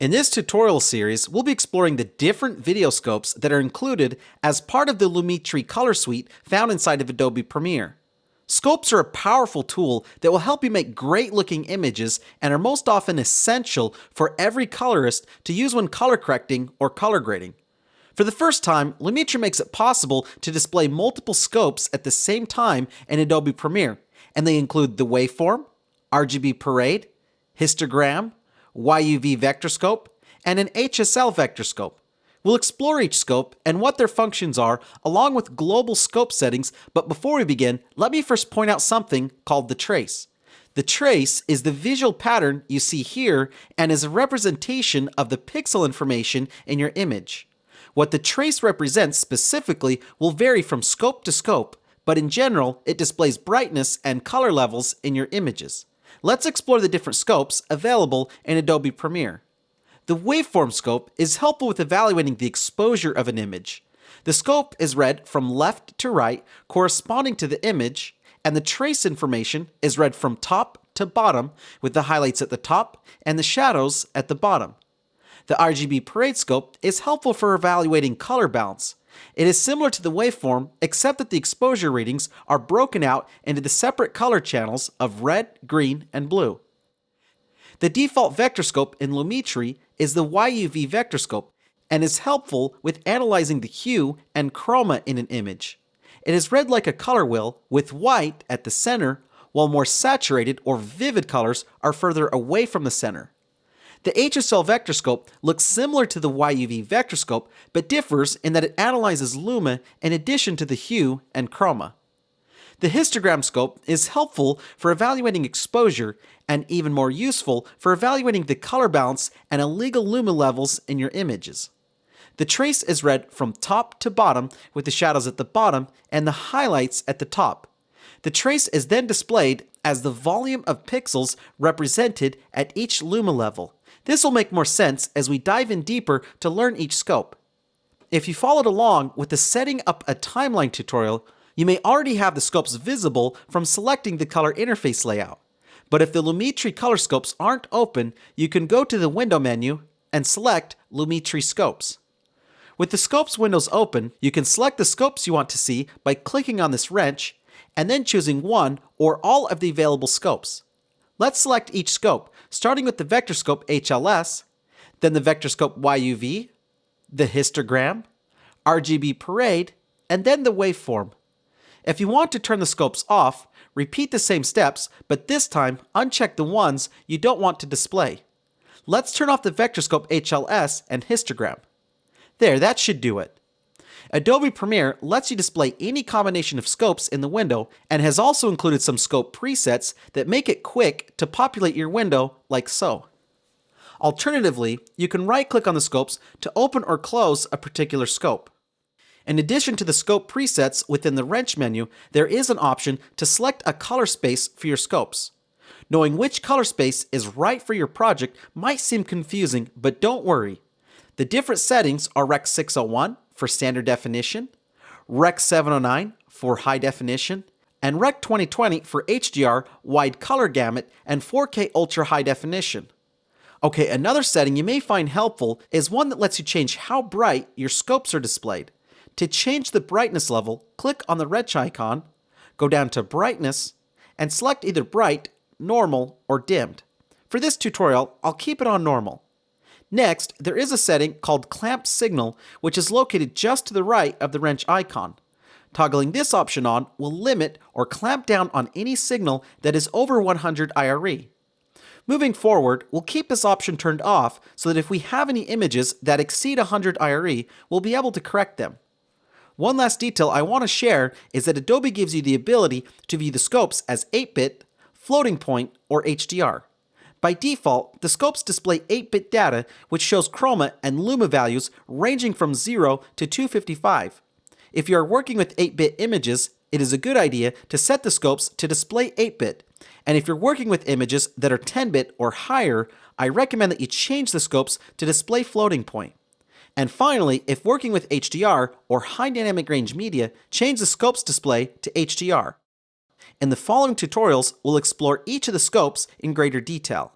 In this tutorial series, we'll be exploring the different video scopes that are included as part of the Lumetri color suite found inside of Adobe Premiere. Scopes are a powerful tool that will help you make great looking images and are most often essential for every colorist to use when color correcting or color grading. For the first time, Lumetri makes it possible to display multiple scopes at the same time in Adobe Premiere, and they include the waveform, RGB parade, histogram, YUV vector scope, and an HSL vector scope. We'll explore each scope and what their functions are, along with global scope settings, but before we begin, let me first point out something called the trace. The trace is the visual pattern you see here and is a representation of the pixel information in your image. What the trace represents specifically will vary from scope to scope, but in general, it displays brightness and color levels in your images. Let's explore the different scopes available in Adobe Premiere. The waveform scope is helpful with evaluating the exposure of an image. The scope is read from left to right corresponding to the image, and the trace information is read from top to bottom with the highlights at the top and the shadows at the bottom. The RGB parade scope is helpful for evaluating color balance. It is similar to the waveform, except that the exposure readings are broken out into the separate color channels of red, green, and blue. The default vector scope in Lumetri is the YUV vector scope and is helpful with analyzing the hue and chroma in an image. It is read like a color wheel with white at the center, while more saturated or vivid colors are further away from the center. The HSL vector scope looks similar to the YUV vector scope, but differs in that it analyzes luma in addition to the hue and chroma. The histogram scope is helpful for evaluating exposure and even more useful for evaluating the color balance and illegal luma levels in your images. The trace is read from top to bottom with the shadows at the bottom and the highlights at the top. The trace is then displayed as the volume of pixels represented at each luma level. This will make more sense as we dive in deeper to learn each scope. If you followed along with the setting up a timeline tutorial, you may already have the scopes visible from selecting the color interface layout. But if the Lumetri color scopes aren't open, you can go to the window menu and select Lumetri scopes. With the scopes windows open, you can select the scopes you want to see by clicking on this wrench and then choosing one or all of the available scopes. Let's select each scope, starting with the vector scope HLS, then the vector scope YUV, the histogram, RGB parade, and then the waveform. If you want to turn the scopes off, repeat the same steps, but this time uncheck the ones you don't want to display. Let's turn off the vector scope HLS and histogram. There, that should do it. Adobe Premiere lets you display any combination of scopes in the window and has also included some scope presets that make it quick to populate your window like so. Alternatively, you can right-click on the scopes to open or close a particular scope. In addition to the scope presets within the wrench menu, there is an option to select a color space for your scopes. Knowing which color space is right for your project might seem confusing, but don't worry. The different settings are Rec 601 for standard definition, Rec 709 for high definition, and Rec 2020 for HDR, wide color gamut, and 4K ultra high definition. Okay, another setting you may find helpful is one that lets you change how bright your scopes are displayed. To change the brightness level, click on the wrench icon, go down to brightness, and select either bright, normal, or dimmed. For this tutorial, I'll keep it on normal. Next, there is a setting called Clamp Signal, which is located just to the right of the wrench icon. Toggling this option on will limit or clamp down on any signal that is over 100 IRE. Moving forward, we'll keep this option turned off so that if we have any images that exceed 100 IRE, we'll be able to correct them. One last detail I want to share is that Adobe gives you the ability to view the scopes as 8-bit, floating point, or HDR. By default, the scopes display 8-bit data, which shows chroma and luma values ranging from 0 to 255. If you are working with 8-bit images, it is a good idea to set the scopes to display 8-bit. And if you're working with images that are 10-bit or higher, I recommend that you change the scopes to display floating point. And finally, if working with HDR or high dynamic range media, change the scopes display to HDR. In the following tutorials, we'll explore each of the scopes in greater detail.